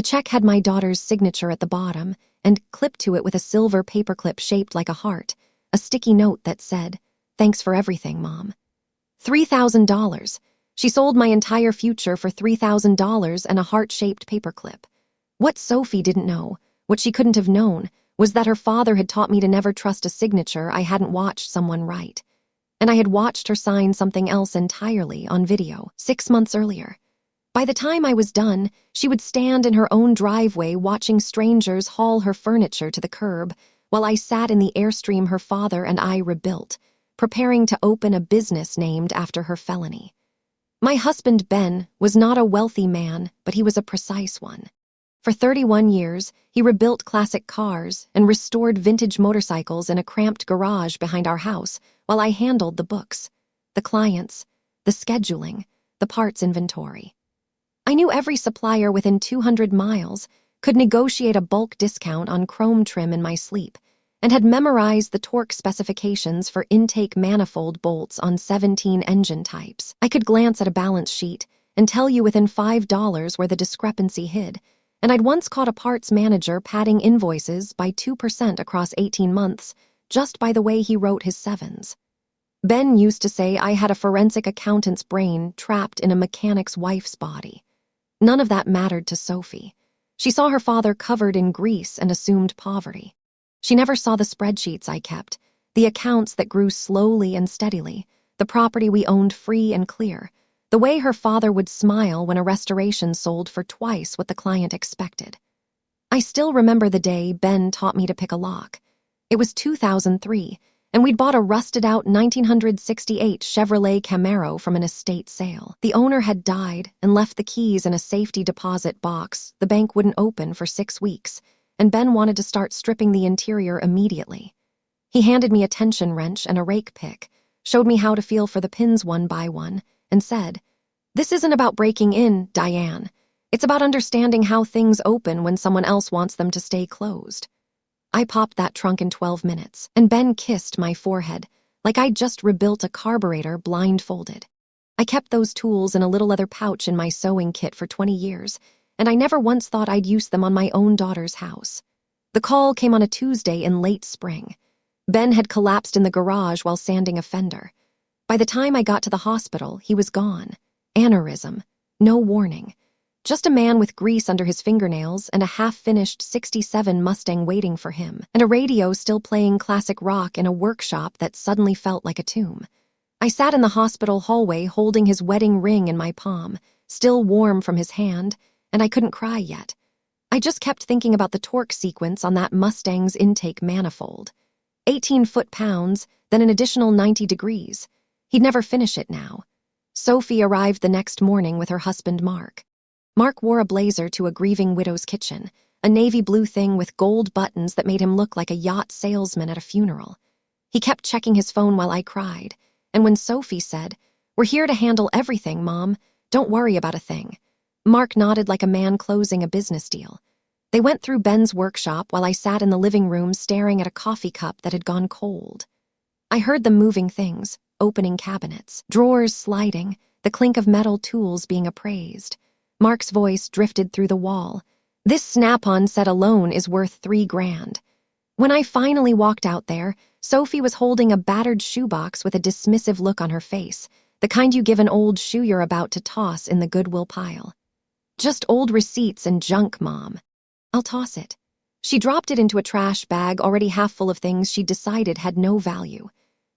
check had my daughter's signature at the bottom, and clipped to it with a silver paperclip shaped like a heart, a sticky note that said, "Thanks for everything, Mom." $3,000. She sold my entire future for $3,000 and a heart-shaped paperclip. What Sophie didn't know, what she couldn't have known, was that her father had taught me to never trust a signature I hadn't watched someone write. And I had watched her sign something else entirely on video 6 months earlier. By the time I was done, she would stand in her own driveway watching strangers haul her furniture to the curb, while I sat in the Airstream her father and I rebuilt, preparing to open a business named after her felony. My husband, Ben, was not a wealthy man, but he was a precise one. For 31 years, he rebuilt classic cars and restored vintage motorcycles in a cramped garage behind our house while I handled the books, the clients, the scheduling, the parts inventory. I knew every supplier within 200 miles, could negotiate a bulk discount on chrome trim in my sleep, and had memorized the torque specifications for intake manifold bolts on 17 engine types. I could glance at a balance sheet and tell you within $5 where the discrepancy hid, and I'd once caught a parts manager padding invoices by 2% across 18 months just by the way he wrote his sevens. Ben used to say I had a forensic accountant's brain trapped in a mechanic's wife's body. None of that mattered to Sophie. She saw her father covered in grease and assumed poverty. She never saw the spreadsheets I kept, the accounts that grew slowly and steadily, the property we owned free and clear, the way her father would smile when a restoration sold for twice what the client expected. I still remember the day Ben taught me to pick a lock. It was 2003, and we'd bought a rusted-out 1968 Chevrolet Camaro from an estate sale. The owner had died and left the keys in a safety deposit box the bank wouldn't open for 6 weeks, and Ben wanted to start stripping the interior immediately. He handed me a tension wrench and a rake pick, showed me how to feel for the pins one by one, and said, "This isn't about breaking in, Diane. It's about understanding how things open when someone else wants them to stay closed." I popped that trunk in 12 minutes, and Ben kissed my forehead like I'd just rebuilt a carburetor blindfolded. I kept those tools in a little leather pouch in my sewing kit for 20 years, and I never once thought I'd use them on my own daughter's house. The call came on a Tuesday in late spring. Ben had collapsed in the garage while sanding a fender. By the time I got to the hospital, he was gone. Aneurysm. No warning. Just a man with grease under his fingernails and a half-finished 67 Mustang waiting for him, and a radio still playing classic rock in a workshop that suddenly felt like a tomb. I sat in the hospital hallway holding his wedding ring in my palm, still warm from his hand, and I couldn't cry yet. I just kept thinking about the torque sequence on that Mustang's intake manifold. 18 foot-pounds, then an additional 90 degrees. He'd never finish it now. Sophie arrived the next morning with her husband, Mark. Mark wore a blazer to a grieving widow's kitchen, a navy blue thing with gold buttons that made him look like a yacht salesman at a funeral. He kept checking his phone while I cried, and when Sophie said, "We're here to handle everything, Mom. Don't worry about a thing," Mark nodded like a man closing a business deal. They went through Ben's workshop while I sat in the living room staring at a coffee cup that had gone cold. I heard them moving things, opening cabinets, drawers sliding, the clink of metal tools being appraised. Mark's voice drifted through the wall. "This snap-on set alone is worth $3,000. When I finally walked out there, Sophie was holding a battered shoebox with a dismissive look on her face, the kind you give an old shoe you're about to toss in the Goodwill pile. "Just old receipts and junk, Mom." "I'll toss it." She dropped it into a trash bag already half full of things she decided had no value.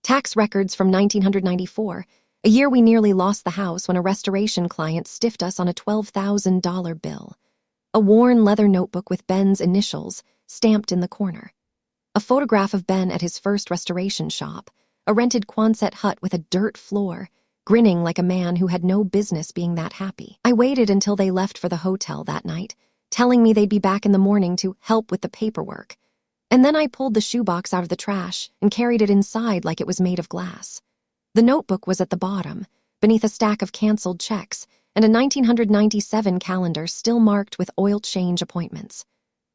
Tax records from 1994, a year we nearly lost the house when a restoration client stiffed us on a $12,000 bill. A worn leather notebook with Ben's initials stamped in the corner. A photograph of Ben at his first restoration shop, a rented Quonset hut with a dirt floor, grinning like a man who had no business being that happy. I waited until they left for the hotel that night, telling me they'd be back in the morning to help with the paperwork. And then I pulled the shoebox out of the trash and carried it inside like it was made of glass. The notebook was at the bottom, beneath a stack of canceled checks and a 1997 calendar still marked with oil change appointments.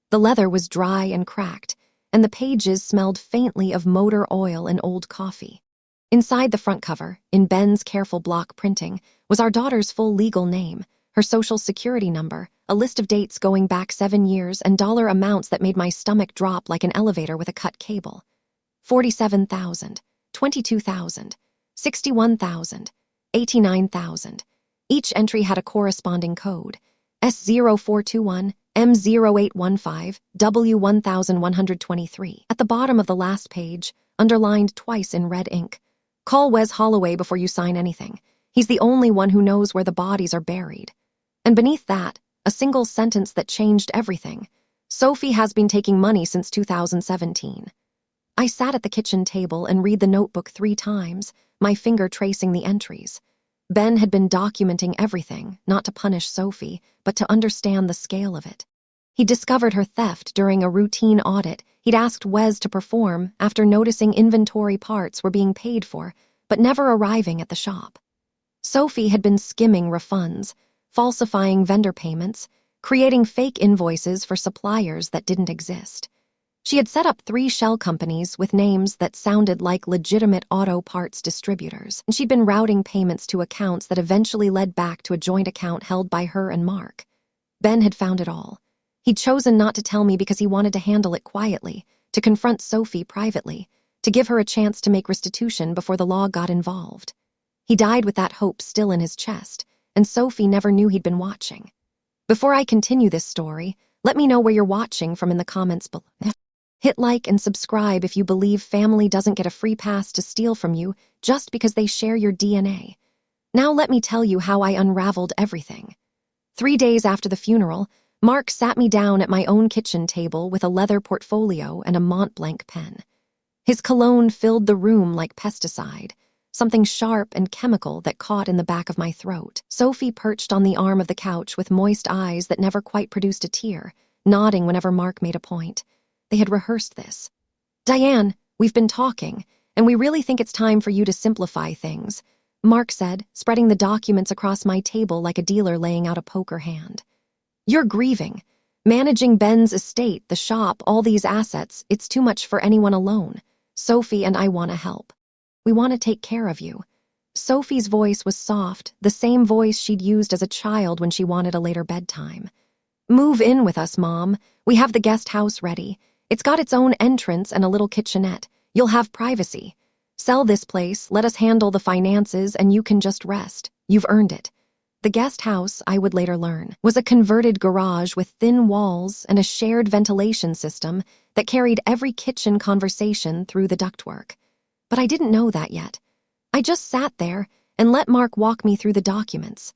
The leather was dry and cracked, and the pages smelled faintly of motor oil and old coffee. Inside the front cover, in Ben's careful block printing, was our daughter's full legal name, her social security number, a list of dates going back 7 years, and dollar amounts that made my stomach drop like an elevator with a cut cable. 47,000, 22,000, 61,000, 89,000. Each entry had a corresponding code: S0421, M0815, W1123. At the bottom of the last page, underlined twice in red ink, "Call Wes Holloway before you sign anything. He's the only one who knows where the bodies are buried." And beneath that, a single sentence that changed everything: "Sophie has been taking money since 2017. I sat at the kitchen table and read the notebook 3 times, my finger tracing the entries. Ben had been documenting everything, not to punish Sophie, but to understand the scale of it. He discovered her theft during a routine audit he'd asked Wes to perform after noticing inventory parts were being paid for, but never arriving at the shop. Sophie had been skimming refunds, falsifying vendor payments, creating fake invoices for suppliers that didn't exist. She had set up 3 shell companies with names that sounded like legitimate auto parts distributors, and she'd been routing payments to accounts that eventually led back to a joint account held by her and Mark. Ben had found it all. He'd chosen not to tell me because he wanted to handle it quietly, to confront Sophie privately, to give her a chance to make restitution before the law got involved. He died with that hope still in his chest, and Sophie never knew he'd been watching. Before I continue this story, let me know where you're watching from in the comments below. Hit like and subscribe if you believe family doesn't get a free pass to steal from you just because they share your DNA. Now let me tell you how I unraveled everything. 3 days after the funeral, Mark sat me down at my own kitchen table with a leather portfolio and a Mont Blanc pen. His cologne filled the room like pesticide, something sharp and chemical that caught in the back of my throat. Sophie perched on the arm of the couch with moist eyes that never quite produced a tear, nodding whenever Mark made a point. They had rehearsed this. "Diane, we've been talking, and we really think it's time for you to simplify things," Mark said, spreading the documents across my table like a dealer laying out a poker hand. "You're grieving. Managing Ben's estate, the shop, all these assets, it's too much for anyone alone. Sophie and I want to help. We want to take care of you." Sophie's voice was soft, the same voice she'd used as a child when she wanted a later bedtime. "Move in with us, Mom. We have the guest house ready. It's got its own entrance and a little kitchenette. You'll have privacy. Sell this place, let us handle the finances, and you can just rest. You've earned it." The guest house, I would later learn, was a converted garage with thin walls and a shared ventilation system that carried every kitchen conversation through the ductwork. But I didn't know that yet. I just sat there and let Mark walk me through the documents,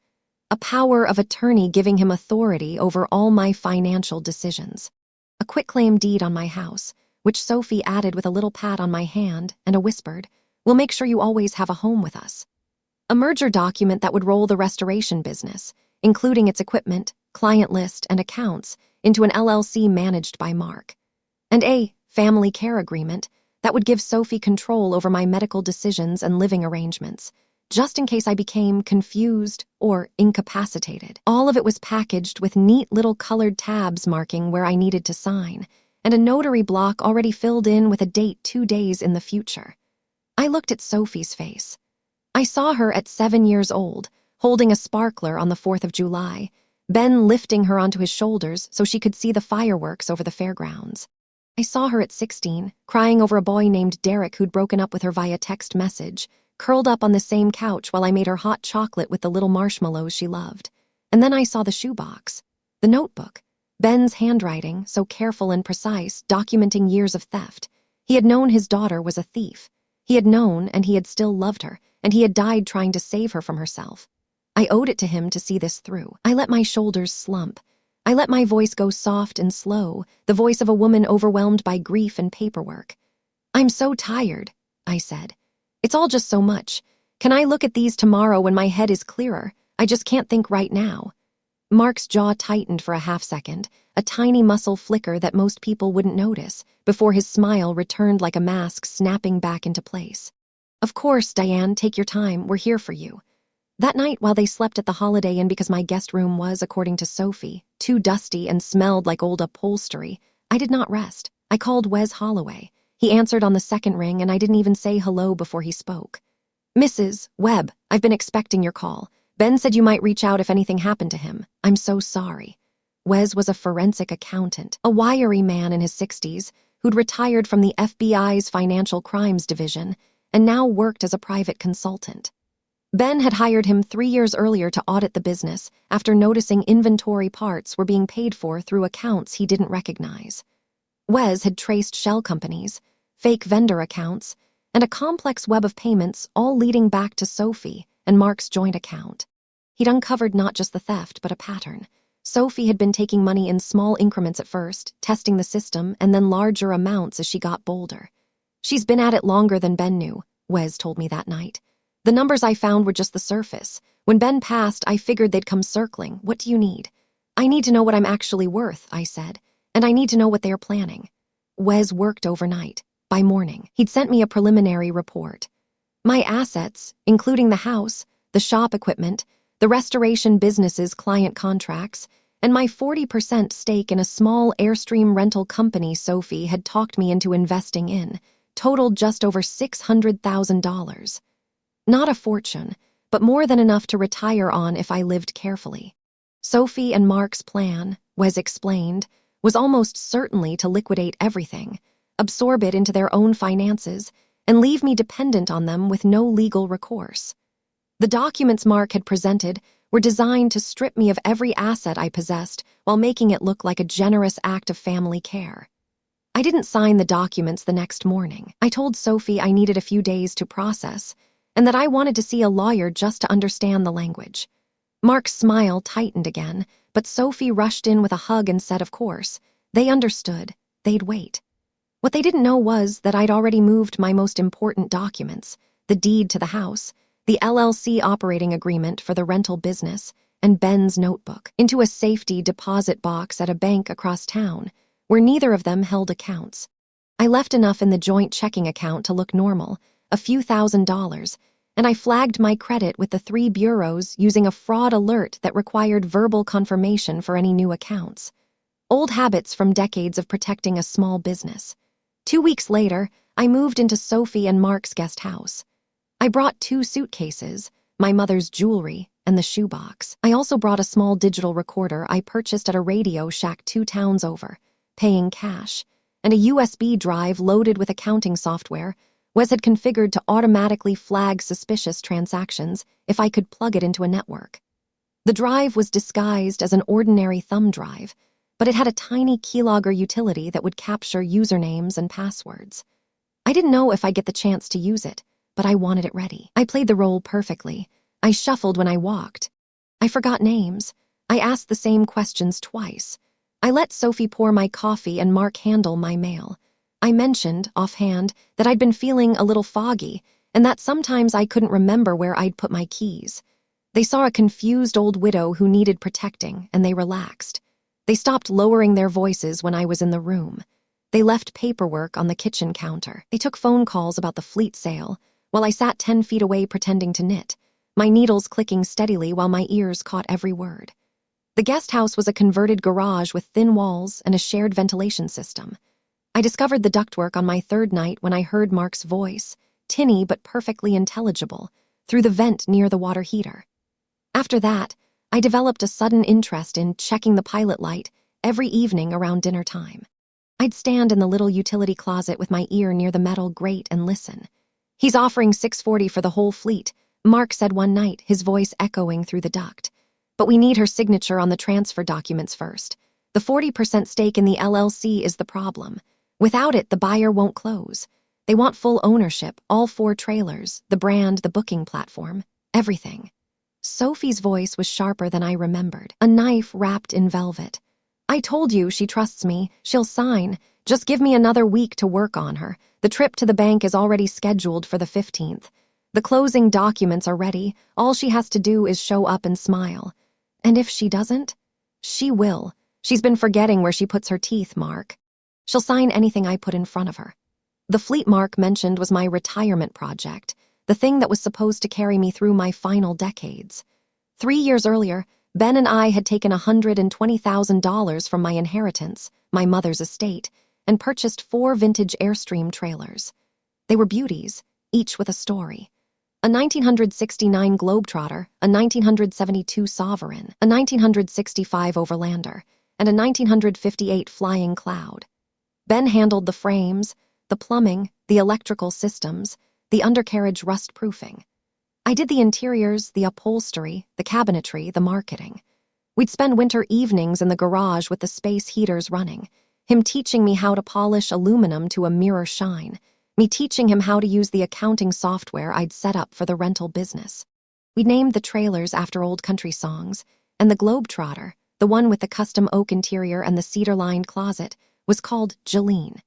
a power of attorney giving him authority over all my financial decisions. A quitclaim deed on my house, which Sophie added with a little pat on my hand and a whispered, "We'll make sure you always have a home with us." A merger document that would roll the restoration business, including its equipment, client list, and accounts, into an LLC managed by Mark. And a family care agreement that would give Sophie control over my medical decisions and living arrangements, just in case I became confused or incapacitated. All of it was packaged with neat little colored tabs marking where I needed to sign, and a notary block already filled in with a date 2 days in the future. I looked at Sophie's face. I saw her at 7 years old, holding a sparkler on the 4th of July, Ben lifting her onto his shoulders so she could see the fireworks over the fairgrounds. I saw her at 16, crying over a boy named Derek who'd broken up with her via text message, curled up on the same couch while I made her hot chocolate with the little marshmallows she loved. And then I saw the shoebox, the notebook, Ben's handwriting, so careful and precise, documenting years of theft. He had known his daughter was a thief. He had known, and he had still loved her, and he had died trying to save her from herself. I owed it to him to see this through. I let my shoulders slump. I let my voice go soft and slow, the voice of a woman overwhelmed by grief and paperwork. "I'm so tired," I said. "It's all just so much. Can I look at these tomorrow when my head is clearer? I just can't think right now." Mark's jaw tightened for a half second, a tiny muscle flicker that most people wouldn't notice, before his smile returned like a mask snapping back into place. "Of course, Diane, take your time. We're here for you." That night, while they slept at the Holiday Inn because my guest room was, according to Sophie, too dusty and smelled like old upholstery, I did not rest. I called Wes Holloway. He answered on the second ring, and I didn't even say hello before he spoke. "Mrs. Webb, I've been expecting your call. Ben said you might reach out if anything happened to him. I'm so sorry." Wes was a forensic accountant, a wiry man in his 60s who'd retired from the FBI's Financial Crimes Division and now worked as a private consultant. Ben had hired him 3 years earlier to audit the business after noticing inventory parts were being paid for through accounts he didn't recognize. Wes had traced shell companies, fake vendor accounts, and a complex web of payments all leading back to Sophie and Mark's joint account. He'd uncovered not just the theft, but a pattern. Sophie had been taking money in small increments at first, testing the system, and then larger amounts as she got bolder. She's been at it longer than Ben knew, Wes told me that night. The numbers I found were just the surface. When Ben passed, I figured they'd come circling. What do you need? I need to know what I'm actually worth, I said, and I need to know what they are planning. Wes worked overnight. By morning, he'd sent me a preliminary report. My assets, including the house, the shop equipment, the restoration business's client contracts, and my 40% stake in a small Airstream rental company Sophie had talked me into investing in, totaled just over $600,000. Not a fortune, but more than enough to retire on if I lived carefully. Sophie and Mark's plan, Wes explained, was almost certainly to liquidate everything, absorb it into their own finances, and leave me dependent on them with no legal recourse. The documents Mark had presented were designed to strip me of every asset I possessed while making it look like a generous act of family care. I didn't sign the documents the next morning. I told Sophie I needed a few days to process, and that I wanted to see a lawyer just to understand the language. Mark's smile tightened again, but Sophie rushed in with a hug and said, of course, they understood. They'd wait. What they didn't know was that I'd already moved my most important documents, the deed to the house, the LLC operating agreement for the rental business, and Ben's notebook, into a safety deposit box at a bank across town, where neither of them held accounts. I left enough in the joint checking account to look normal, a few $1,000s, and I flagged my credit with the 3 bureaus using a fraud alert that required verbal confirmation for any new accounts. Old habits from decades of protecting a small business. 2 weeks later, I moved into Sophie and Mark's guest house. I brought 2 suitcases, my mother's jewelry, and the shoebox. I also brought a small digital recorder I purchased at a Radio Shack 2 towns over, paying cash, and a USB drive loaded with accounting software Wes had configured to automatically flag suspicious transactions if I could plug it into a network. The drive was disguised as an ordinary thumb drive, but it had a tiny keylogger utility that would capture usernames and passwords. I didn't know if I'd get the chance to use it, but I wanted it ready. I played the role perfectly. I shuffled when I walked. I forgot names. I asked the same questions twice. I let Sophie pour my coffee and Mark handle my mail. I mentioned, offhand, that I'd been feeling a little foggy and that sometimes I couldn't remember where I'd put my keys. They saw a confused old widow who needed protecting, and they relaxed. They stopped lowering their voices when I was in the room. They left paperwork on the kitchen counter. They took phone calls about the fleet sale, while I sat 10 feet away pretending to knit, my needles clicking steadily while my ears caught every word. The guest house was a converted garage with thin walls and a shared ventilation system. I discovered the ductwork on my 3rd night when I heard Mark's voice, tinny but perfectly intelligible, through the vent near the water heater. After that, I developed a sudden interest in checking the pilot light every evening around dinner time. I'd stand in the little utility closet with my ear near the metal grate and listen. He's offering $640 for the whole fleet, Mark said one night, his voice echoing through the duct. But we need her signature on the transfer documents first. The 40% stake in the LLC is the problem. Without it, the buyer won't close. They want full ownership, all 4 trailers, the brand, the booking platform, everything. Sophie's voice was sharper than I remembered, a knife wrapped in velvet. I told you she trusts me. She'll sign. Just give me another week to work on her. The trip to the bank is already scheduled for the 15th. The closing documents are ready. All she has to do is show up and smile. And if she doesn't? She will. She's been forgetting where she puts her teeth, Mark. She'll sign anything I put in front of her. The fleet Mark mentioned was my retirement project, the thing that was supposed to carry me through my final decades. 3 years earlier, Ben and I had taken $120,000 from my inheritance, my mother's estate, and purchased 4 vintage Airstream trailers. They were beauties, each with a story. A 1969 Globetrotter, a 1972 Sovereign, a 1965 Overlander, and a 1958 Flying Cloud. Ben handled the frames, the plumbing, the electrical systems, the undercarriage rust-proofing. I did the interiors, the upholstery, the cabinetry, the marketing. We'd spend winter evenings in the garage with the space heaters running, him teaching me how to polish aluminum to a mirror shine, me teaching him how to use the accounting software I'd set up for the rental business. We'd named the trailers after old country songs, and the Globetrotter, the one with the custom oak interior and the cedar-lined closet, was called Jolene.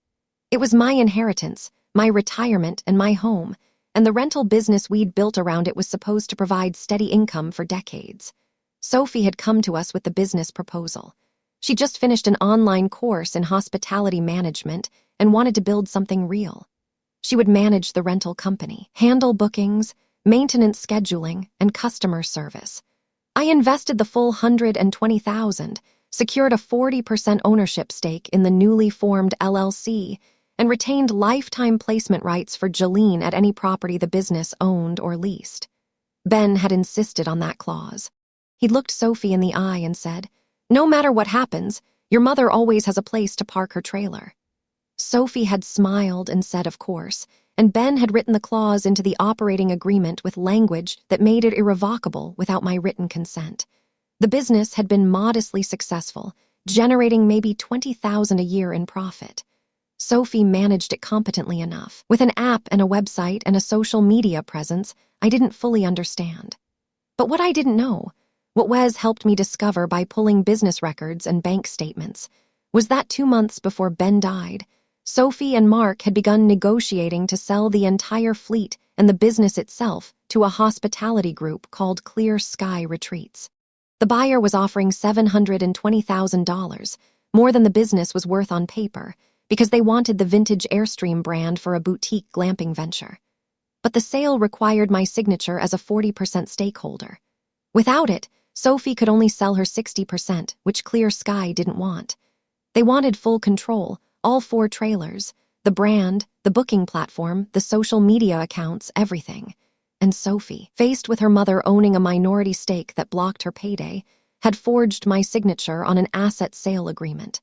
It was my inheritance, my retirement, and my home, and the rental business we'd built around it was supposed to provide steady income for decades. Sophie had come to us with the business proposal. She just finished an online course in hospitality management and wanted to build something real. She would manage the rental company, handle bookings, maintenance scheduling, and customer service. I invested the full $120,000, secured a 40% ownership stake in the newly formed LLC, and retained lifetime placement rights for Jolene at any property the business owned or leased. Ben had insisted on that clause. He looked Sophie in the eye and said, "No matter what happens, your mother always has a place to park her trailer." Sophie had smiled and said, of course, and Ben had written the clause into the operating agreement with language that made it irrevocable without my written consent. The business had been modestly successful, generating maybe $20,000 a year in profit. Sophie managed it competently enough. With an app and a website and a social media presence I didn't fully understand. But what I didn't know, what Wes helped me discover by pulling business records and bank statements, was that 2 months before Ben died, Sophie and Mark had begun negotiating to sell the entire fleet and the business itself to a hospitality group called Clear Sky Retreats. The buyer was offering $720,000, more than the business was worth on paper, because they wanted the vintage Airstream brand for a boutique glamping venture. But the sale required my signature as a 40% stakeholder. Without it, Sophie could only sell her 60%, which Clear Sky didn't want. They wanted full control, all 4 trailers, the brand, the booking platform, the social media accounts, everything. And Sophie, faced with her mother owning a minority stake that blocked her payday, had forged my signature on an asset sale agreement.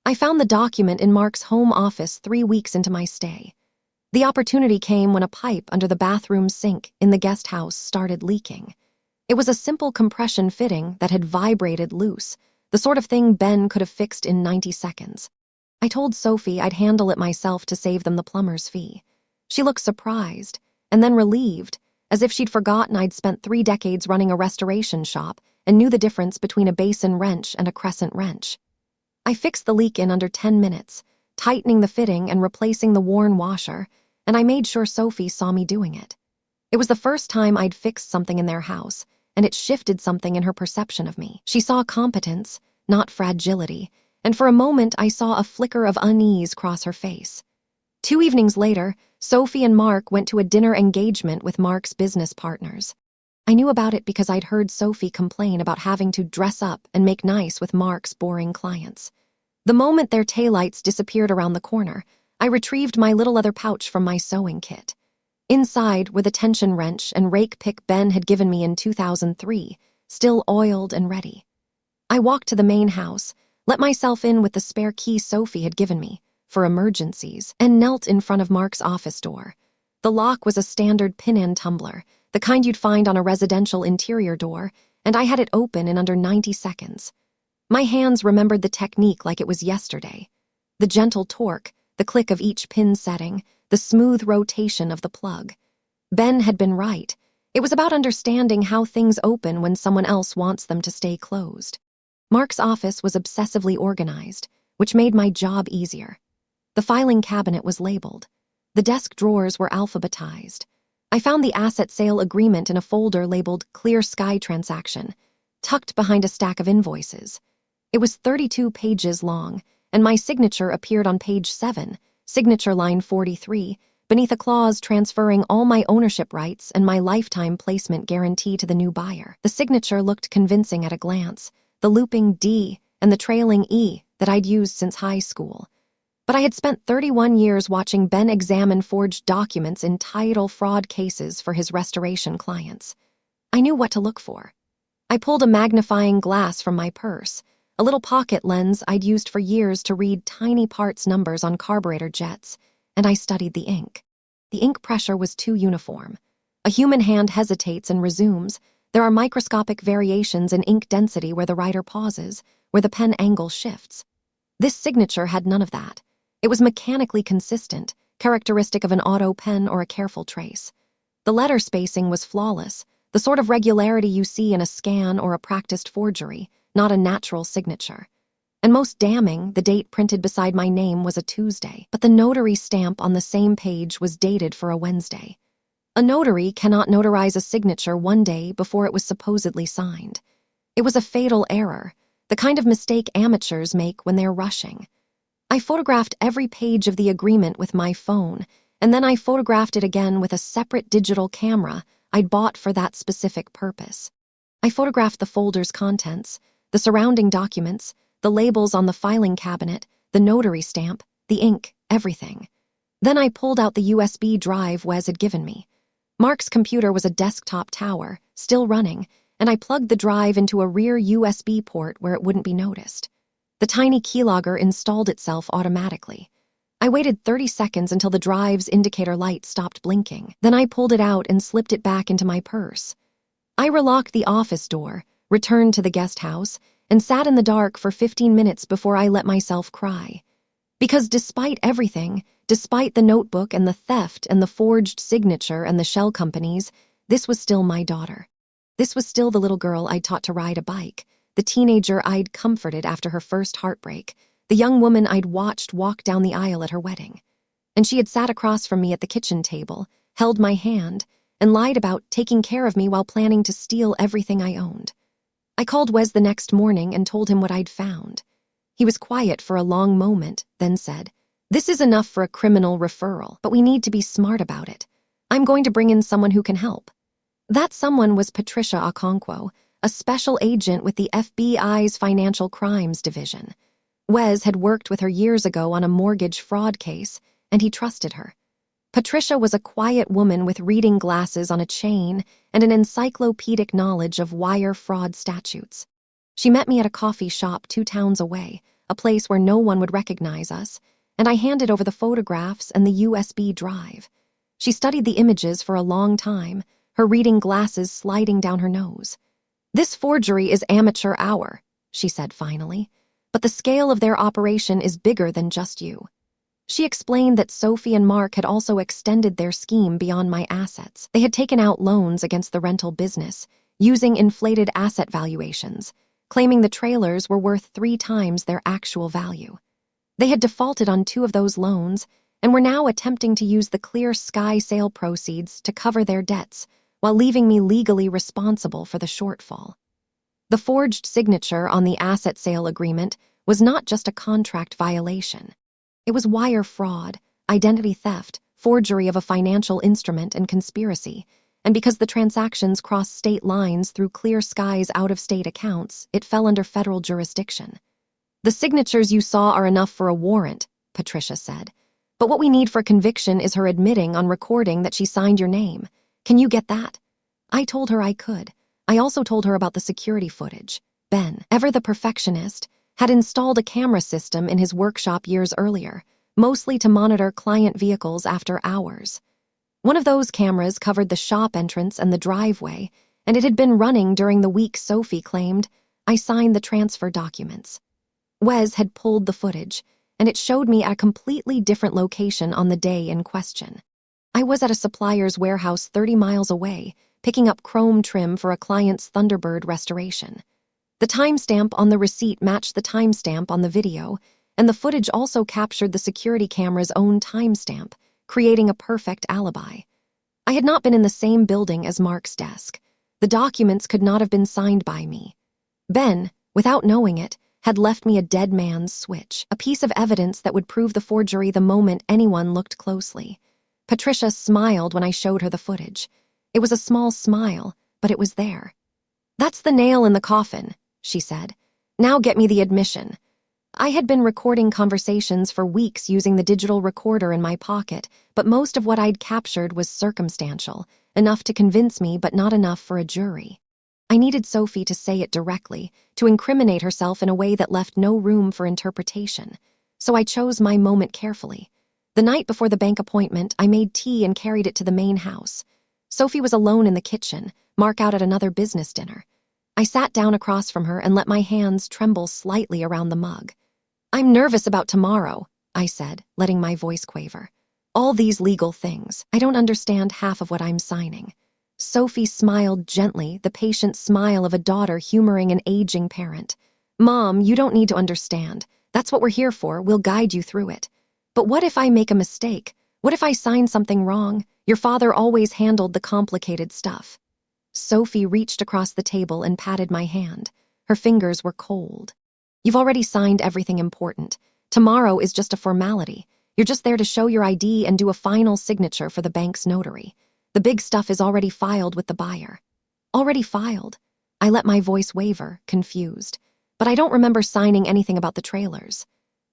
I found the document in Mark's home office 3 weeks into my stay. The opportunity came when a pipe under the bathroom sink in the guest house started leaking. It was a simple compression fitting that had vibrated loose, the sort of thing Ben could have fixed in 90 seconds. I told Sophie I'd handle it myself to save them the plumber's fee. She looked surprised, and then relieved, as if she'd forgotten I'd spent 3 decades running a restoration shop and knew the difference between a basin wrench and a crescent wrench. I fixed the leak in under 10 minutes, tightening the fitting and replacing the worn washer, and I made sure Sophie saw me doing it. It was the first time I'd fixed something in their house, and it shifted something in her perception of me. She saw competence, not fragility, and for a moment I saw a flicker of unease cross her face. 2 evenings later, Sophie and Mark went to a dinner engagement with Mark's business partners. I knew about it because I'd heard Sophie complain about having to dress up and make nice with Mark's boring clients. The moment their taillights disappeared around the corner, I retrieved my little leather pouch from my sewing kit. Inside were the tension wrench and rake pick Ben had given me in 2003, still oiled and ready. I walked to the main house, let myself in with the spare key Sophie had given me, for emergencies, and knelt in front of Mark's office door. The lock was a standard pin-and tumbler, the kind you'd find on a residential interior door, and I had it open in under 90 seconds. My hands remembered the technique like it was yesterday. The gentle torque, the click of each pin setting, the smooth rotation of the plug. Ben had been right. It was about understanding how things open when someone else wants them to stay closed. Mark's office was obsessively organized, which made my job easier. The filing cabinet was labeled. The desk drawers were alphabetized. I found the asset sale agreement in a folder labeled Clear Sky Transaction, tucked behind a stack of invoices. It was 32 pages long, and my signature appeared on page 7, signature line 43, beneath a clause transferring all my ownership rights and my lifetime placement guarantee to the new buyer. The signature looked convincing at a glance, the looping D and the trailing E that I'd used since high school. But I had spent 31 years watching Ben examine forged documents in title fraud cases for his restoration clients. I knew what to look for. I pulled a magnifying glass from my purse, a little pocket lens I'd used for years to read tiny parts numbers on carburetor jets, and I studied the ink. The ink pressure was too uniform. A human hand hesitates and resumes. There are microscopic variations in ink density where the writer pauses, where the pen angle shifts. This signature had none of that. It was mechanically consistent, characteristic of an auto pen or a careful trace. The letter spacing was flawless, the sort of regularity you see in a scan or a practiced forgery, not a natural signature. And most damning, the date printed beside my name was a Tuesday, but the notary stamp on the same page was dated for a Wednesday. A notary cannot notarize a signature one day before it was supposedly signed. It was a fatal error, the kind of mistake amateurs make when they're rushing. I photographed every page of the agreement with my phone, and then I photographed it again with a separate digital camera I'd bought for that specific purpose. I photographed the folder's contents, the surrounding documents, the labels on the filing cabinet, the notary stamp, the ink, everything. Then I pulled out the USB drive Wes had given me. Mark's computer was a desktop tower, still running, and I plugged the drive into a rear USB port where it wouldn't be noticed. The tiny keylogger installed itself automatically. I waited 30 seconds until the drive's indicator light stopped blinking. Then I pulled it out and slipped it back into my purse. I relocked the office door, returned to the guest house, and sat in the dark for 15 minutes before I let myself cry. Because despite everything, despite the notebook and the theft and the forged signature and the shell companies, this was still my daughter. This was still the little girl I'd taught to ride a bike, the teenager I'd comforted after her first heartbreak, the young woman I'd watched walk down the aisle at her wedding. And she had sat across from me at the kitchen table, held my hand, and lied about taking care of me while planning to steal everything I owned. I called Wes the next morning and told him what I'd found. He was quiet for a long moment, then said, "This is enough for a criminal referral, but we need to be smart about it. I'm going to bring in someone who can help." That someone was Patricia Okonkwo, a special agent with the FBI's Financial Crimes Division. Wes had worked with her years ago on a mortgage fraud case, and he trusted her. Patricia was a quiet woman with reading glasses on a chain and an encyclopedic knowledge of wire fraud statutes. She met me at a coffee shop 2 towns away, a place where no one would recognize us, and I handed over the photographs and the USB drive. She studied the images for a long time, her reading glasses sliding down her nose. "This forgery is amateur hour," she said finally, "but the scale of their operation is bigger than just you." She explained that Sophie and Mark had also extended their scheme beyond my assets. They had taken out loans against the rental business, using inflated asset valuations, claiming the trailers were worth 3 times their actual value. They had defaulted on 2 of those loans and were now attempting to use the Clear Sky sale proceeds to cover their debts while leaving me legally responsible for the shortfall. The forged signature on the asset sale agreement was not just a contract violation. It was wire fraud, identity theft, forgery of a financial instrument, and conspiracy. And because the transactions crossed state lines through Clear Sky's out-of-state accounts, it fell under federal jurisdiction. "The signatures you saw are enough for a warrant," Patricia said. "But what we need for conviction is her admitting on recording that she signed your name. Can you get that?" I told her I could. I also told her about the security footage. Ben, ever the perfectionist, had installed a camera system in his workshop years earlier, mostly to monitor client vehicles after hours. One of those cameras covered the shop entrance and the driveway, and it had been running during the week Sophie claimed I signed the transfer documents. Wes had pulled the footage, and it showed me at a completely different location on the day in question. I was at a supplier's warehouse 30 miles away, picking up chrome trim for a client's Thunderbird restoration. The timestamp on the receipt matched the timestamp on the video, and the footage also captured the security camera's own timestamp, creating a perfect alibi. I had not been in the same building as Mark's desk. The documents could not have been signed by me. Ben, without knowing it, had left me a dead man's switch, a piece of evidence that would prove the forgery the moment anyone looked closely. Patricia smiled when I showed her the footage. It was a small smile, but it was there. "That's the nail in the coffin," she said. "Now get me the admission." I had been recording conversations for weeks using the digital recorder in my pocket, but most of what I'd captured was circumstantial, enough to convince me but not enough for a jury. I needed Sophie to say it directly, to incriminate herself in a way that left no room for interpretation. So I chose my moment carefully. The night before the bank appointment, I made tea and carried it to the main house. Sophie was alone in the kitchen, Mark out at another business dinner. I sat down across from her and let my hands tremble slightly around the mug. "I'm nervous about tomorrow," I said, letting my voice quaver. "All these legal things. I don't understand half of what I'm signing." Sophie smiled gently, the patient smile of a daughter humoring an aging parent. "Mom, you don't need to understand. That's what we're here for. We'll guide you through it. But what if I make a mistake? What if I sign something wrong? Your father always handled the complicated stuff." Sophie reached across the table and patted my hand. Her fingers were cold. "You've already signed everything important. Tomorrow is just a formality. You're just there to show your ID and do a final signature for the bank's notary. The big stuff is already filed with the buyer." "Already filed?" I let my voice waver, confused. "But I don't remember signing anything about the trailers."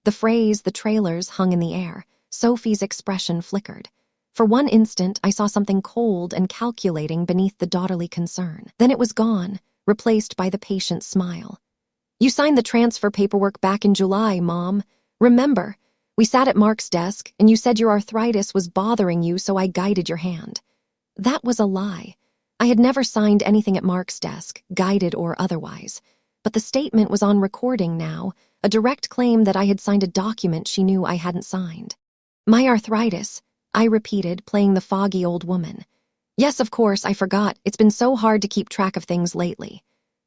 The phrase, "the trailers," hung in the air. Sophie's expression flickered. For one instant, I saw something cold and calculating beneath the daughterly concern. Then it was gone, replaced by the patient smile. "You signed the transfer paperwork back in July, Mom. Remember, we sat at Mark's desk, and you said your arthritis was bothering you, so I guided your hand." That was a lie. I had never signed anything at Mark's desk, guided or otherwise. But the statement was on recording now, a direct claim that I had signed a document she knew I hadn't signed. "My arthritis," I repeated, playing the foggy old woman. "Yes, of course, I forgot. It's been so hard to keep track of things lately."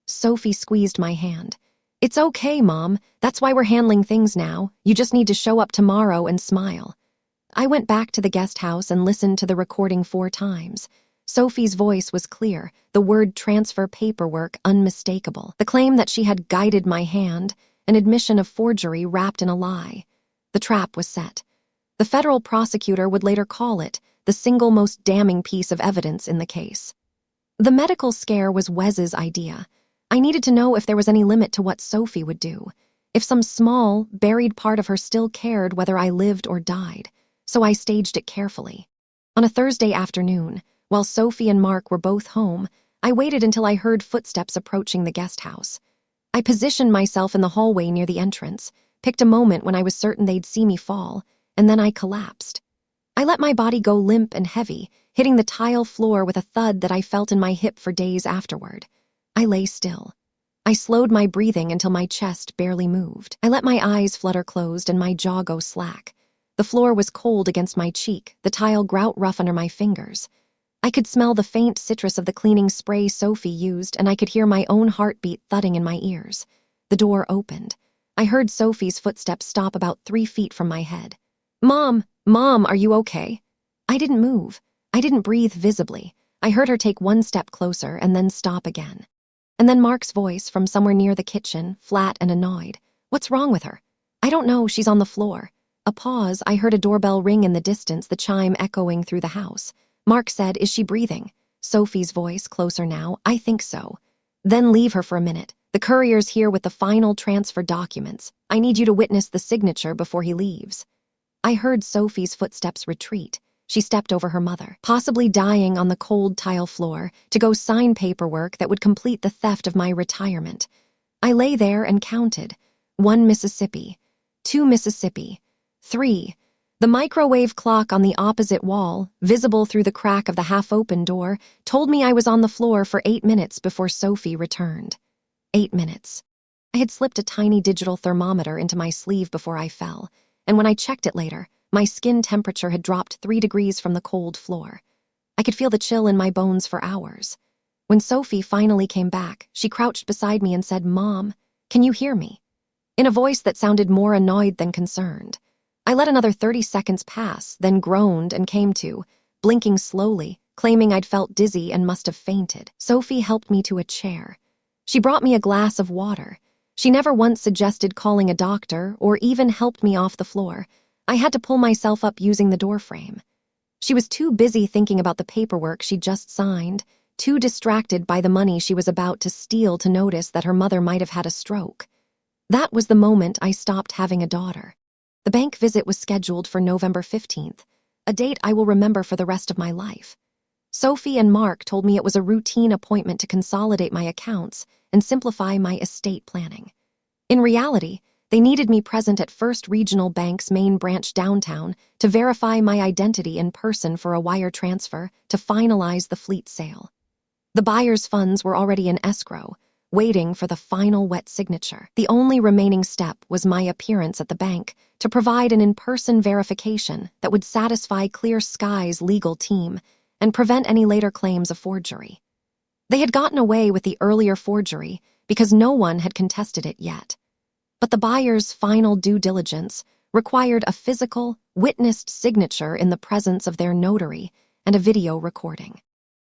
Sophie squeezed my hand. "It's okay, Mom. That's why we're handling things now. You just need to show up tomorrow and smile." I went back to the guest house and listened to the recording 4 times. Sophie's voice was clear, the word transfer paperwork unmistakable. The claim that she had guided my hand, an admission of forgery wrapped in a lie. The trap was set. The federal prosecutor would later call it the single most damning piece of evidence in the case. The medical scare was Wes's idea. I needed to know if there was any limit to what Sophie would do, if some small, buried part of her still cared whether I lived or died, so I staged it carefully. On a Thursday afternoon, while Sophie and Mark were both home, I waited until I heard footsteps approaching the guest house. I positioned myself in the hallway near the entrance, picked a moment when I was certain they'd see me fall, and then I collapsed. I let my body go limp and heavy, hitting the tile floor with a thud that I felt in my hip for days afterward. I lay still. I slowed my breathing until my chest barely moved. I let my eyes flutter closed and my jaw go slack. The floor was cold against my cheek, the tile grout rough under my fingers. I could smell the faint citrus of the cleaning spray Sophie used, and I could hear my own heartbeat thudding in my ears. The door opened. I heard Sophie's footsteps stop about 3 feet from my head. Mom, are you okay?" I didn't move. I didn't breathe visibly. I heard her take 1 step closer and then stop again. And then Mark's voice from somewhere near the kitchen, flat and annoyed. "What's wrong with her?" "I don't know, she's on the floor." A pause. I heard a doorbell ring in the distance, the chime echoing through the house. Mark said, "Is she breathing?" Sophie's voice, closer now. "I think so." "Then leave her for a minute. The courier's here with the final transfer documents. I need you to witness the signature before he leaves." I heard Sophie's footsteps retreat. She stepped over her mother, possibly dying on the cold tile floor, to go sign paperwork that would complete the theft of my retirement. I lay there and counted. 1 Mississippi, 2 Mississippi, 3. The microwave clock on the opposite wall, visible through the crack of the half-open door, told me I was on the floor for 8 minutes before Sophie returned. 8 minutes. I had slipped a tiny digital thermometer into my sleeve before I fell, and when I checked it later, my skin temperature had dropped 3 degrees from the cold floor. I could feel the chill in my bones for hours. When Sophie finally came back, she crouched beside me and said, "Mom, can you hear me?" in a voice that sounded more annoyed than concerned. I let another 30 seconds pass, then groaned and came to, blinking slowly, claiming I'd felt dizzy and must have fainted. Sophie helped me to a chair. She brought me a glass of water. She never once suggested calling a doctor or even helped me off the floor. I had to pull myself up using the doorframe. She was too busy thinking about the paperwork she'd just signed, too distracted by the money she was about to steal to notice that her mother might have had a stroke. That was the moment I stopped having a daughter. The bank visit was scheduled for November 15th, a date I will remember for the rest of my life. Sophie and Mark told me it was a routine appointment to consolidate my accounts and simplify my estate planning. In reality, they needed me present at First Regional Bank's main branch downtown to verify my identity in person for a wire transfer to finalize the fleet sale. The buyer's funds were already in escrow, waiting for the final wet signature. The only remaining step was my appearance at the bank to provide an in-person verification that would satisfy Clear Sky's legal team and prevent any later claims of forgery. They had gotten away with the earlier forgery because no one had contested it yet. But the buyer's final due diligence required a physical, witnessed signature in the presence of their notary and a video recording.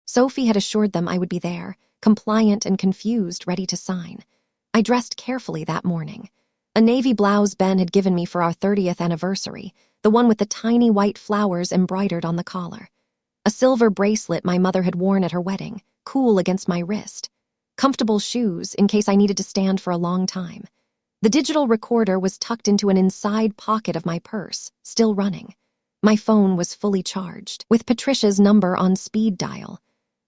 Sophie had assured them I would be there, compliant and confused, ready to sign. I dressed carefully that morning. A navy blouse Ben had given me for our 30th anniversary, the one with the tiny white flowers embroidered on the collar. A silver bracelet my mother had worn at her wedding, cool against my wrist. Comfortable shoes in case I needed to stand for a long time. The digital recorder was tucked into an inside pocket of my purse, still running. My phone was fully charged, with Patricia's number on speed dial.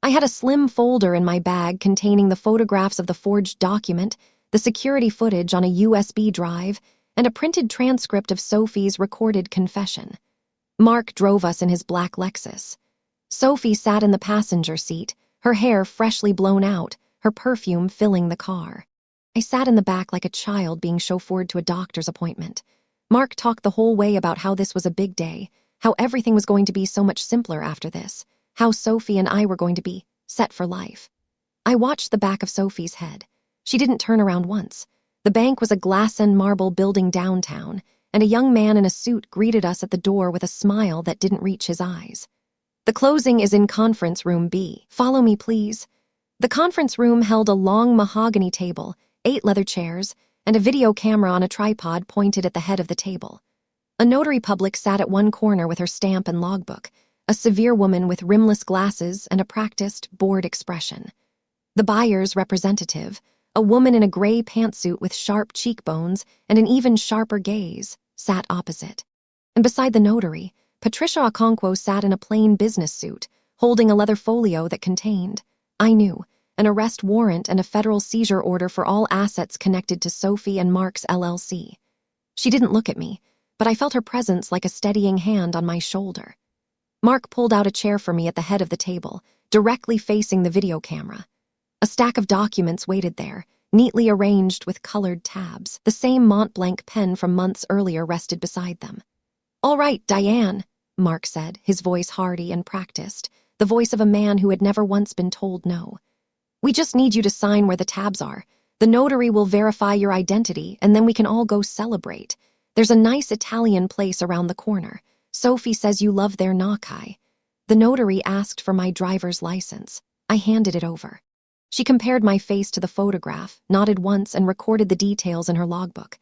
I had a slim folder in my bag containing the photographs of the forged document, the security footage on a USB drive, and a printed transcript of Sophie's recorded confession. Mark drove us in his black Lexus. Sophie sat in the passenger seat, her hair freshly blown out, her perfume filling the car. I sat in the back like a child being chauffeured to a doctor's appointment. Mark talked the whole way about how this was a big day, how everything was going to be so much simpler after this, how Sophie and I were going to be set for life. I watched the back of Sophie's head. She didn't turn around once. The bank was a glass and marble building downtown, and a young man in a suit greeted us at the door with a smile that didn't reach his eyes. "The closing is in conference room B. Follow me, please." The conference room held a long mahogany table, 8 leather chairs, and a video camera on a tripod pointed at the head of the table. A notary public sat at one corner with her stamp and logbook, a severe woman with rimless glasses and a practiced, bored expression. The buyer's representative, a woman in a gray pantsuit with sharp cheekbones and an even sharper gaze, sat opposite. And beside the notary, Patricia Okonkwo sat in a plain business suit, holding a leather folio that contained, I knew, an arrest warrant and a federal seizure order for all assets connected to Sophie and Mark's LLC. She didn't look at me, but I felt her presence like a steadying hand on my shoulder. Mark pulled out a chair for me at the head of the table, directly facing the video camera. A stack of documents waited there, neatly arranged with colored tabs. The same Mont Blanc pen from months earlier rested beside them. "All right, Diane," Mark said, his voice hearty and practiced, the voice of a man who had never once been told no. "We just need you to sign where the tabs are. The notary will verify your identity, and then we can all go celebrate. There's a nice Italian place around the corner. Sophie says you love their gnocchi." The notary asked for my driver's license. I handed it over. She compared my face to the photograph, nodded once, and recorded the details in her logbook.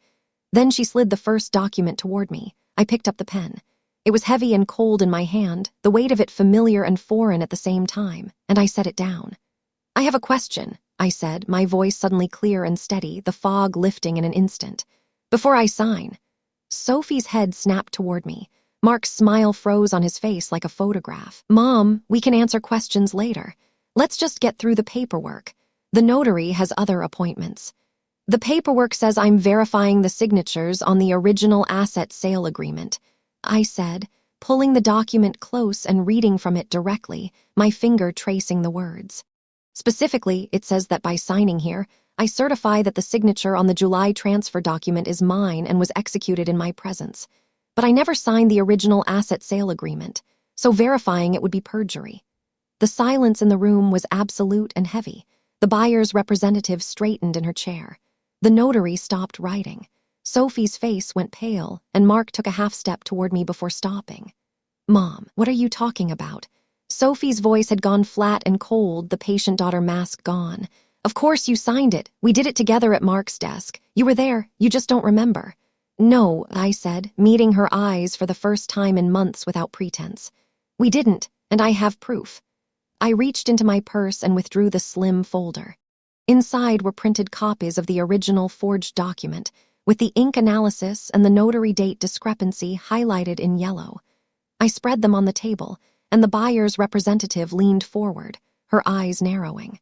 Then she slid the first document toward me. I picked up the pen. It was heavy and cold in my hand, the weight of it familiar and foreign at the same time, and I set it down. "I have a question," I said, my voice suddenly clear and steady, the fog lifting in an instant. "Before I sign." Sophie's head snapped toward me. Mark's smile froze on his face like a photograph. "Mom, we can answer questions later. Let's just get through the paperwork. The notary has other appointments." "The paperwork says I'm verifying the signatures on the original asset sale agreement," I said, pulling the document close and reading from it directly, my finger tracing the words. "Specifically, it says that by signing here, I certify that the signature on the July transfer document is mine and was executed in my presence. But I never signed the original asset sale agreement, so verifying it would be perjury." The silence in the room was absolute and heavy. The buyer's representative straightened in her chair. The notary stopped writing. Sophie's face went pale, and Mark took a half step toward me before stopping. "Mom, what are you talking about?" Sophie's voice had gone flat and cold, the patient daughter mask gone. "Of course you signed it. We did it together at Mark's desk. You were there, you just don't remember." "No," I said, meeting her eyes for the first time in months without pretense. "We didn't, and I have proof." I reached into my purse and withdrew the slim folder. Inside were printed copies of the original forged document, with the ink analysis and the notary date discrepancy highlighted in yellow. I spread them on the table, and the buyer's representative leaned forward, her eyes narrowing.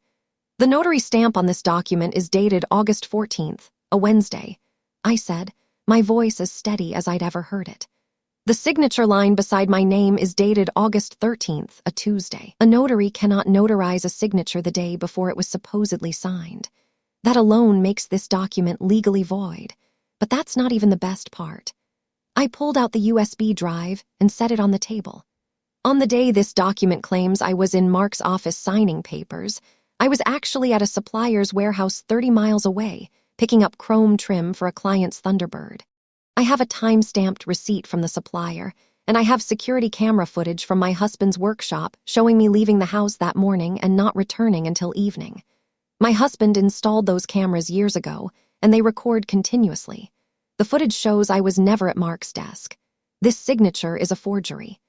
"The notary stamp on this document is dated August 14th, a Wednesday," I said, my voice as steady as I'd ever heard it. "The signature line beside my name is dated August 13th, a Tuesday. A notary cannot notarize a signature the day before it was supposedly signed. That alone makes this document legally void. But that's not even the best part." I pulled out the USB drive and set it on the table. On the day this document claims I was in Mark's office signing papers, I was actually at a supplier's warehouse 30 miles away, picking up chrome trim for a client's Thunderbird. I have a time-stamped receipt from the supplier, and I have security camera footage from my husband's workshop showing me leaving the house that morning and not returning until evening. My husband installed those cameras years ago, and they record continuously. The footage shows I was never at Mark's desk. This signature is a forgery.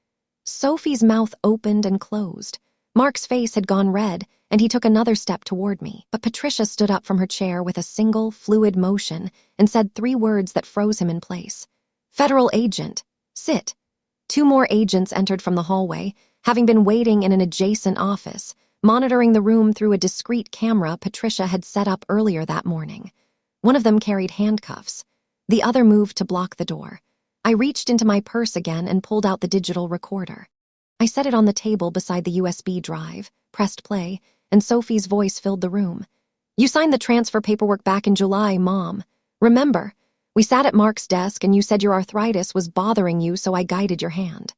Sophie's mouth opened and closed. Mark's face had gone red, and he took another step toward me, but Patricia stood up from her chair with a single, fluid motion and said 3 words that froze him in place. "Federal agent, sit." 2 more agents entered from the hallway, having been waiting in an adjacent office, monitoring the room through a discreet camera Patricia had set up earlier that morning. One of them carried handcuffs. The other moved to block the door. I reached into my purse again and pulled out the digital recorder. I set it on the table beside the USB drive, pressed play, and Sophie's voice filled the room. "You signed the transfer paperwork back in July, Mom. Remember, we sat at Mark's desk and you said your arthritis was bothering you, so I guided your hand."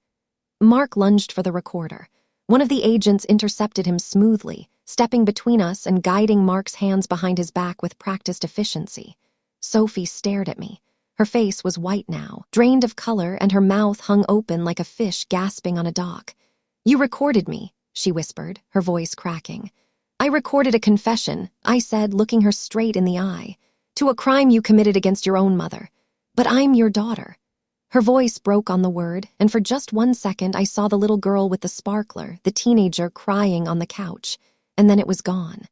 Mark lunged for the recorder. One of the agents intercepted him smoothly, stepping between us and guiding Mark's hands behind his back with practiced efficiency. Sophie stared at me. Her face was white now, drained of color, and her mouth hung open like a fish gasping on a dock. "You recorded me," she whispered, her voice cracking. "I recorded a confession," I said, looking her straight in the eye, "to a crime you committed against your own mother. But I'm your daughter." Her voice broke on the word, and for just 1 second I saw the little girl with the sparkler, the teenager crying on the couch, and then it was gone.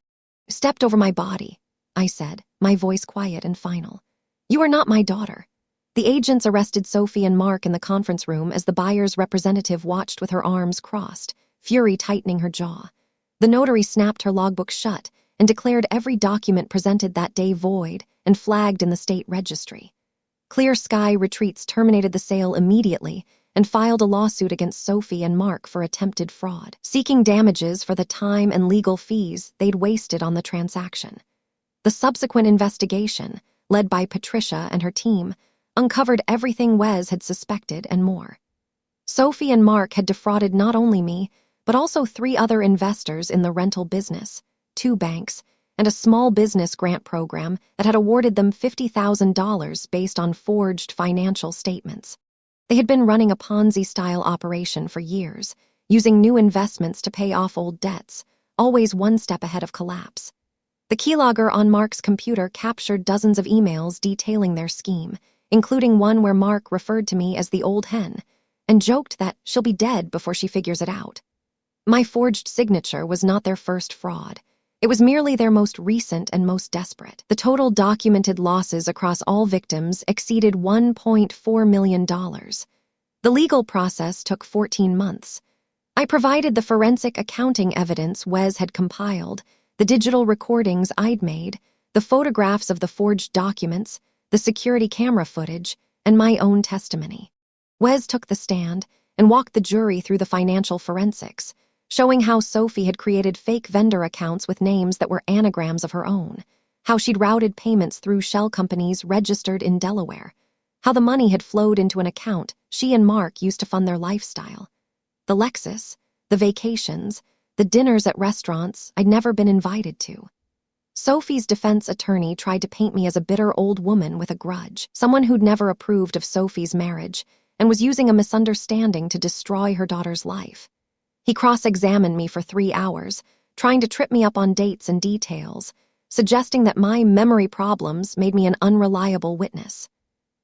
"Stepped over my body," I said, my voice quiet and final. "You are not my daughter." The agents arrested Sophie and Mark in the conference room as the buyer's representative watched with her arms crossed, fury tightening her jaw. The notary snapped her logbook shut and declared every document presented that day void and flagged in the state registry. Clear Sky Retreats terminated the sale immediately and filed a lawsuit against Sophie and Mark for attempted fraud, seeking damages for the time and legal fees they'd wasted on the transaction. The subsequent investigation, led by Patricia and her team, uncovered everything Wes had suspected and more. Sophie and Mark had defrauded not only me, but also 3 other investors in the rental business, 2 banks, and a small business grant program that had awarded them $50,000 based on forged financial statements. They had been running a Ponzi-style operation for years, using new investments to pay off old debts, always 1 step ahead of collapse. The keylogger on Mark's computer captured dozens of emails detailing their scheme, including one where Mark referred to me as the old hen, and joked that she'll be dead before she figures it out. My forged signature was not their first fraud. It was merely their most recent and most desperate. The total documented losses across all victims exceeded $1.4 million. The legal process took 14 months. I provided the forensic accounting evidence Wes had compiled, the digital recordings I'd made, the photographs of the forged documents, the security camera footage, and my own testimony. Wes took the stand and walked the jury through the financial forensics, showing how Sophie had created fake vendor accounts with names that were anagrams of her own, how she'd routed payments through shell companies registered in Delaware, how the money had flowed into an account she and Mark used to fund their lifestyle. The Lexus, the vacations, the dinners at restaurants I'd never been invited to. Sophie's defense attorney tried to paint me as a bitter old woman with a grudge, someone who'd never approved of Sophie's marriage and was using a misunderstanding to destroy her daughter's life. He cross-examined me for 3 hours, trying to trip me up on dates and details, suggesting that my memory problems made me an unreliable witness.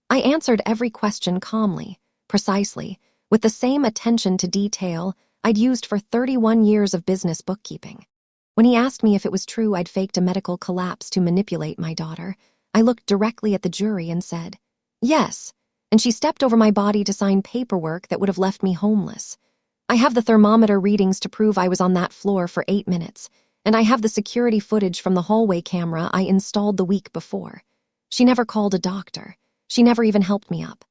I answered every question calmly, precisely, with the same attention to detail I'd used for 31 years of business bookkeeping. When he asked me if it was true I'd faked a medical collapse to manipulate my daughter, I looked directly at the jury and said, "Yes," and she stepped over my body to sign paperwork that would have left me homeless. I have the thermometer readings to prove I was on that floor for 8 minutes, and I have the security footage from the hallway camera I installed the week before. She never called a doctor. She never even helped me up.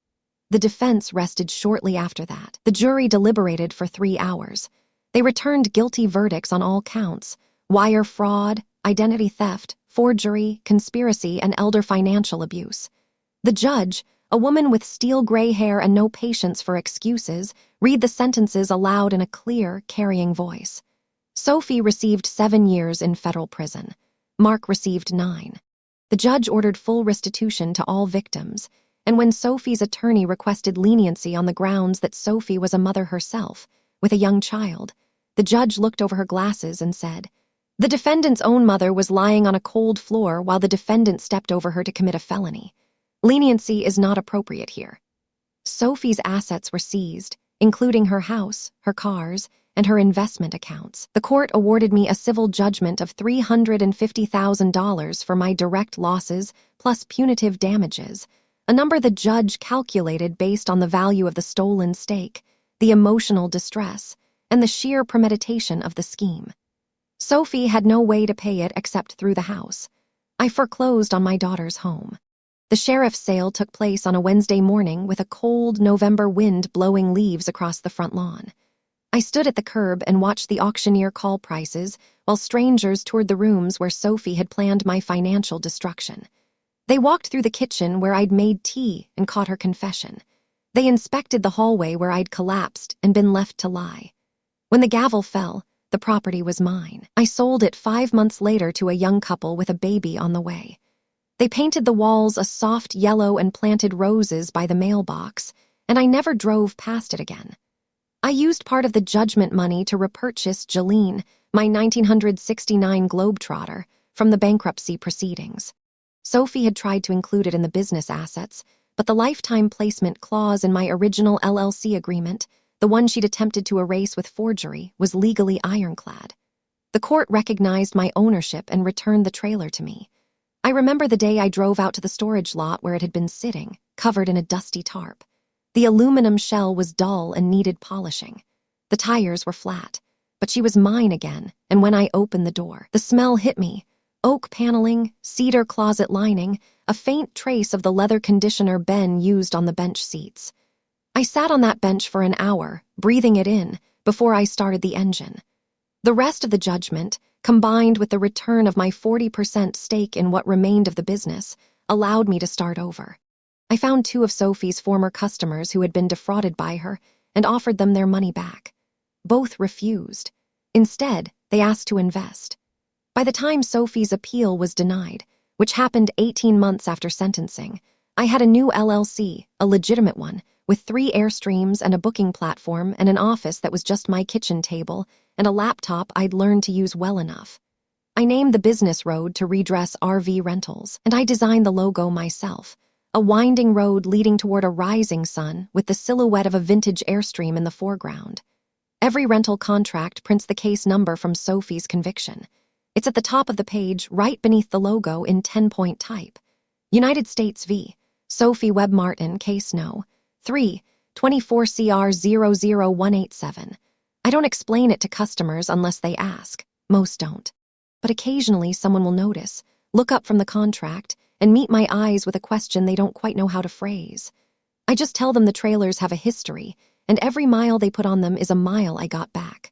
The defense rested shortly after that. The jury deliberated for 3 hours. They returned guilty verdicts on all counts: wire fraud, identity theft, forgery, conspiracy, and elder financial abuse. The judge, a woman with steel gray hair and no patience for excuses, read the sentences aloud in a clear, carrying voice. Sophie received 7 years in federal prison. Mark received 9. The judge ordered full restitution to all victims, and when Sophie's attorney requested leniency on the grounds that Sophie was a mother herself, with a young child, the judge looked over her glasses and said, "The defendant's own mother was lying on a cold floor while the defendant stepped over her to commit a felony. Leniency is not appropriate here." Sophie's assets were seized, including her house, her cars, and her investment accounts. The court awarded me a civil judgment of $350,000 for my direct losses plus punitive damages, a number the judge calculated based on the value of the stolen stake, the emotional distress, and the sheer premeditation of the scheme. Sophie had no way to pay it except through the house. I foreclosed on my daughter's home. The sheriff's sale took place on a Wednesday morning with a cold November wind blowing leaves across the front lawn. I stood at the curb and watched the auctioneer call prices while strangers toured the rooms where Sophie had planned my financial destruction. They walked through the kitchen where I'd made tea and caught her confession. They inspected the hallway where I'd collapsed and been left to lie. When the gavel fell, the property was mine. I sold it 5 months later to a young couple with a baby on the way. They painted the walls a soft yellow and planted roses by the mailbox, and I never drove past it again. I used part of the judgment money to repurchase Jolene, my 1969 Globetrotter, from the bankruptcy proceedings. Sophie had tried to include it in the business assets, but the lifetime placement clause in my original LLC agreement, the one she'd attempted to erase with forgery, was legally ironclad. The court recognized my ownership and returned the trailer to me. I remember the day I drove out to the storage lot where it had been sitting, covered in a dusty tarp. The aluminum shell was dull and needed polishing. The tires were flat, but she was mine again, and when I opened the door, the smell hit me. Oak paneling, cedar closet lining, a faint trace of the leather conditioner Ben used on the bench seats. I sat on that bench for an hour, breathing it in, before I started the engine. The rest of the judgment, combined with the return of my 40% stake in what remained of the business, allowed me to start over. I found 2 of Sophie's former customers who had been defrauded by her and offered them their money back. Both refused. Instead, they asked to invest. By the time Sophie's appeal was denied, which happened 18 months after sentencing, I had a new LLC, a legitimate one, with 3 Airstreams and a booking platform and an office that was just my kitchen table and a laptop I'd learned to use well enough. I named the business road to Redress RV Rentals, and I designed the logo myself, a winding road leading toward a rising sun with the silhouette of a vintage Airstream in the foreground. Every rental contract prints the case number from Sophie's conviction. It's at the top of the page, right beneath the logo in 10-point type. United States v. Sophie Webb Martin, case no. 3, 24 CR 00187. I don't explain it to customers unless they ask. Most don't. But occasionally someone will notice, look up from the contract, and meet my eyes with a question they don't quite know how to phrase. I just tell them the trailers have a history, and every mile they put on them is a mile I got back.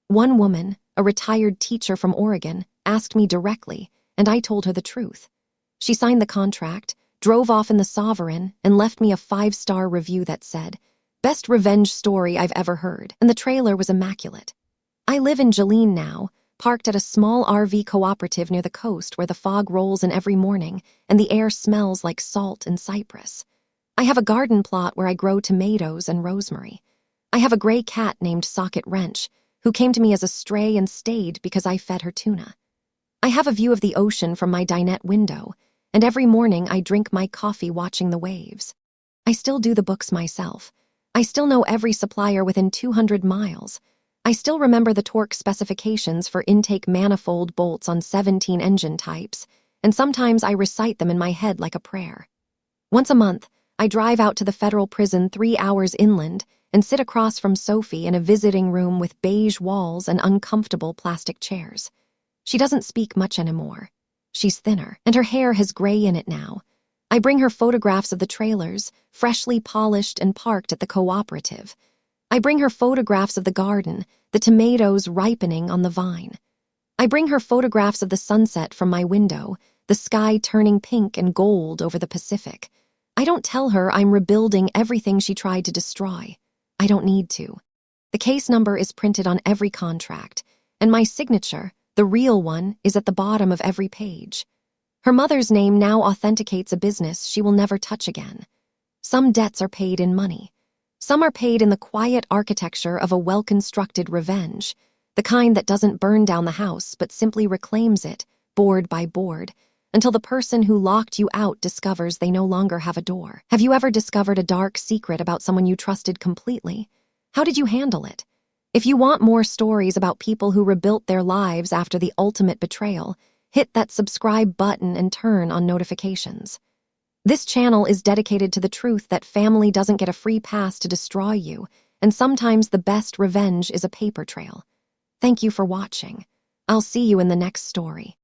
One woman, a retired teacher from Oregon, asked me directly, and I told her the truth. She signed the contract, drove off in the Sovereign, and left me a 5-star review that said, "Best revenge story I've ever heard," and the trailer was immaculate. I live in Jolene now, parked at a small RV cooperative near the coast where the fog rolls in every morning and the air smells like salt and cypress. I have a garden plot where I grow tomatoes and rosemary. I have a gray cat named Socket Wrench, who came to me as a stray and stayed because I fed her tuna. I have a view of the ocean from my dinette window, and every morning I drink my coffee watching the waves. I still do the books myself. I still know every supplier within 200 miles. I still remember the torque specifications for intake manifold bolts on 17 engine types, and sometimes I recite them in my head like a prayer. Once a month, I drive out to the federal prison 3 hours inland and sit across from Sophie in a visiting room with beige walls and uncomfortable plastic chairs. She doesn't speak much anymore. She's thinner, and her hair has gray in it now. I bring her photographs of the trailers, freshly polished and parked at the cooperative. I bring her photographs of the garden, the tomatoes ripening on the vine. I bring her photographs of the sunset from my window, the sky turning pink and gold over the Pacific. I don't tell her I'm rebuilding everything she tried to destroy. I don't need to. The case number is printed on every contract, and my signature, the real one, is at the bottom of every page. Her mother's name now authenticates a business she will never touch again. Some debts are paid in money. Some are paid in the quiet architecture of a well-constructed revenge, the kind that doesn't burn down the house but simply reclaims it, board by board, until the person who locked you out discovers they no longer have a door. Have you ever discovered a dark secret about someone you trusted completely? How did you handle it? If you want more stories about people who rebuilt their lives after the ultimate betrayal, hit that subscribe button and turn on notifications. This channel is dedicated to the truth that family doesn't get a free pass to destroy you, and sometimes the best revenge is a paper trail. Thank you for watching. I'll see you in the next story.